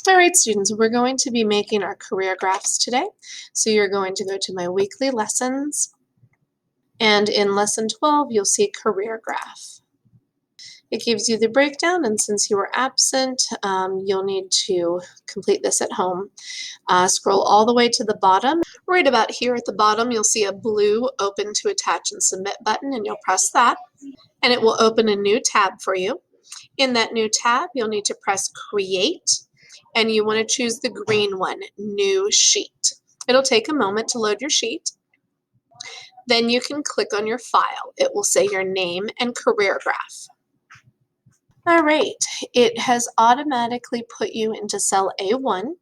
All right, students, we're going to be making our career graphs today. So you're going to go to my weekly lessons, and in lesson 12, you'll see career graph. It gives you the breakdown, and since you were absent, you'll need to complete this at home. Scroll all the way to the bottom. Right about here at the bottom, you'll see a blue Open to Attach and Submit button, and you'll press that, and it will open a new tab for you. In that new tab, you'll need to press Create, and you want to choose the green one, New Sheet. It'll take a moment to load your sheet. Then you can click on your file. It will say your name and career graph. All right, it has automatically put you into cell A1,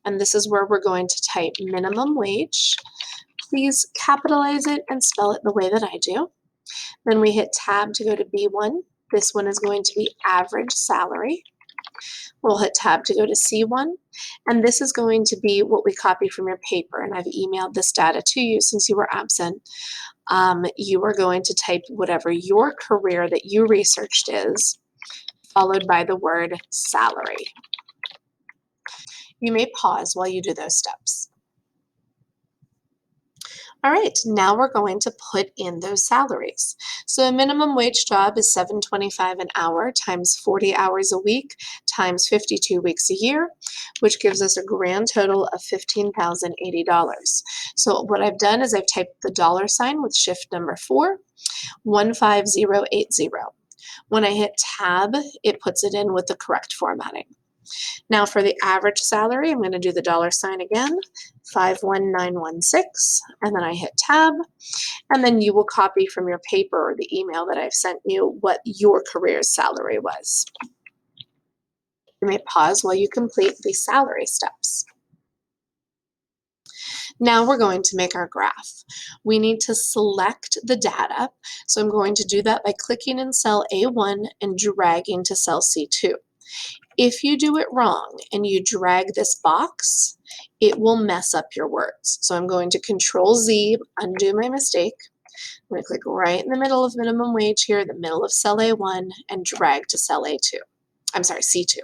and this is where we're going to type minimum wage. Please capitalize it and spell it the way that I do. Then we hit tab to go to B1. This one is going to be average salary. We'll hit tab to go to C1, and this is going to be what we copy from your paper, and I've emailed this data to you since you were absent. You are going to type whatever your career that you researched is, followed by the word salary. You may pause while you do those steps. All right, now we're going to put in those salaries. So a minimum wage job is $7.25 an hour times 40 hours a week times 52 weeks a year, which gives us a grand total of $15,080. So what I've done is I've typed the dollar sign with shift number 4, 15080. When I hit tab, it puts it in with the correct formatting. Now for the average salary, I'm going to do the dollar sign again, 51916, and then I hit tab, and then you will copy from your paper or the email that I've sent you what your career's salary was. You may pause while you complete the salary steps. Now we're going to make our graph. We need to select the data, so I'm going to do that by clicking in cell A1 and dragging to cell C2. If you do it wrong and you drag this box, it will mess up your words. So I'm going to Control Z, undo my mistake. I'm going to click right in the middle of minimum wage here, the middle of cell A1, and drag to cell A2. I'm sorry, C2.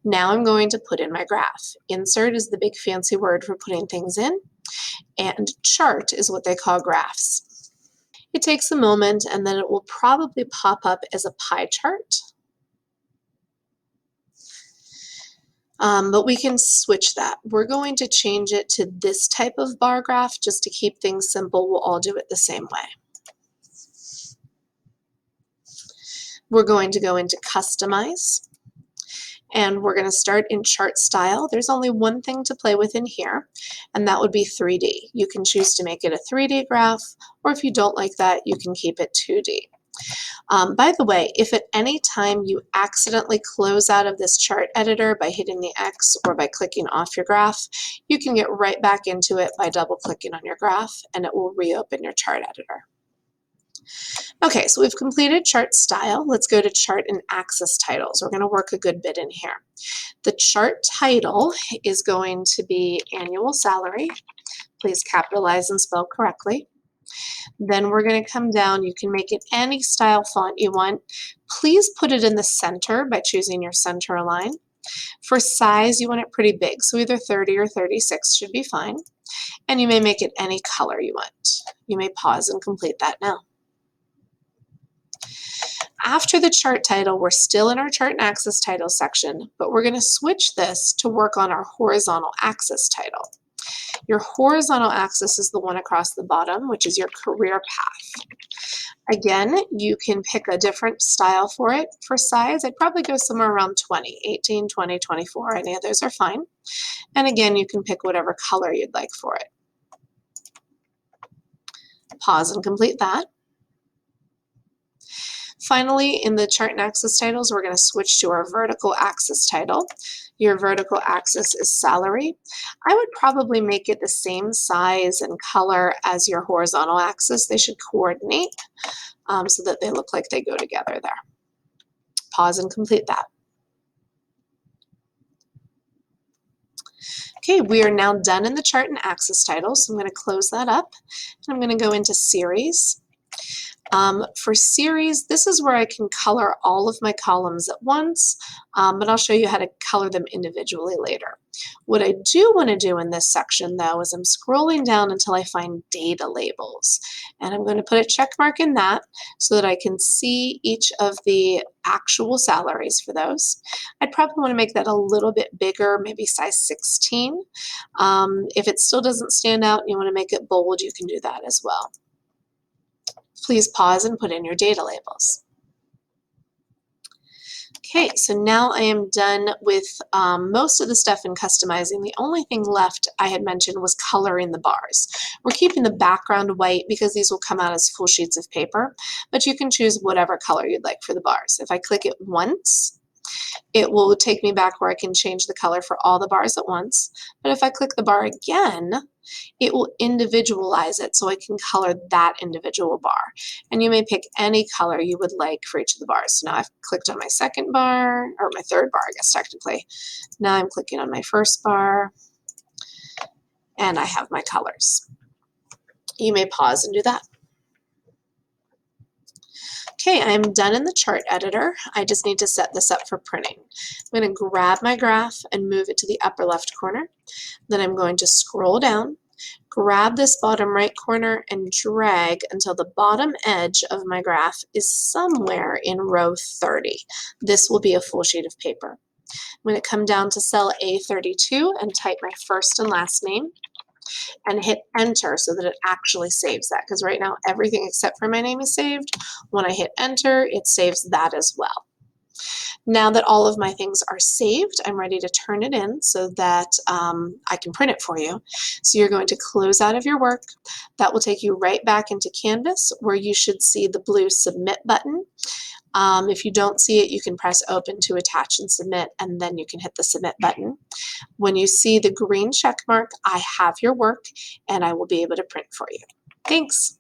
Now I'm going to put in my graph. Insert is the big fancy word for putting things in, and chart is what they call graphs. It takes a moment, and then it will probably pop up as a pie chart. But we can switch that. We're going to change it to this type of bar graph just to keep things simple. We'll all do it the same way. We're going to go into Customize, and we're going to start in Chart Style. There's only one thing to play with in here, and that would be 3D. You can choose to make it a 3D graph, or if you don't like that, you can keep it 2D. By the way, if at any time you accidentally close out of this chart editor by hitting the X or by clicking off your graph, you can get right back into it by double-clicking on your graph, and it will reopen your chart editor. Okay, so we've completed chart style. Let's go to chart and axis titles. We're going to work a good bit in here. The chart title is going to be annual salary. Please capitalize and spell correctly. Then we're going to come down. You can make it any style font you want. Please put it in the center by choosing your center align. For size, you want it pretty big, so either 30 or 36 should be fine. And you may make it any color you want. You may pause and complete that now. After the chart title, we're still in our chart and axis title section, but we're going to switch this to work on our horizontal axis title. Your horizontal axis is the one across the bottom, which is your career path. Again, you can pick a different style for it. For size, I'd probably go somewhere around 20, 18, 20, 24. Any of those are fine. And again, you can pick whatever color you'd like for it. Pause and complete that. Finally, in the chart and axis titles, we're going to switch to our vertical axis title. Your vertical axis is salary. I would probably make it the same size and color as your horizontal axis. They should coordinate so that they look like they go together there. Pause and complete that. Okay, we are now done in the chart and axis titles, so I'm going to close that up, and I'm going to go into series. For series, this is where I can color all of my columns at once, but I'll show you how to color them individually later. What I do want to do in this section, though, is I'm scrolling down until I find data labels. And I'm going to put a check mark in that so that I can see each of the actual salaries for those. I'd probably want to make that a little bit bigger, maybe size 16. If it still doesn't stand out and you want to make it bold, you can do that as well. Please pause and put in your data labels. Okay, so now I am done with most of the stuff in customizing. The only thing left I had mentioned was coloring the bars. We're keeping the background white because these will come out as full sheets of paper, but you can choose whatever color you'd like for the bars. If I click it once, it will take me back where I can change the color for all the bars at once. But if I click the bar again, it will individualize it so I can color that individual bar. And you may pick any color you would like for each of the bars. So now I've clicked on my second bar, or my third bar, I guess technically. Now I'm clicking on my first bar, and I have my colors. You may pause and do that. Okay, I'm done in the chart editor. I just need to set this up for printing. I'm going to grab my graph and move it to the upper left corner. Then I'm going to scroll down, grab this bottom right corner and drag until the bottom edge of my graph is somewhere in row 30. This will be a full sheet of paper. I'm going to come down to cell A32 and type my first and last name and hit enter so that it actually saves that, because right now everything except for my name is saved. When I hit enter, it saves that as well. Now that all of my things are saved, I'm ready to turn it in so that I can print it for you. So you're going to close out of your work. That will take you right back into Canvas where you should see the blue submit button. If you don't see it, you can press open to attach and submit, and then you can hit the submit button. When you see the green check mark, I have your work and I will be able to print for you. Thanks.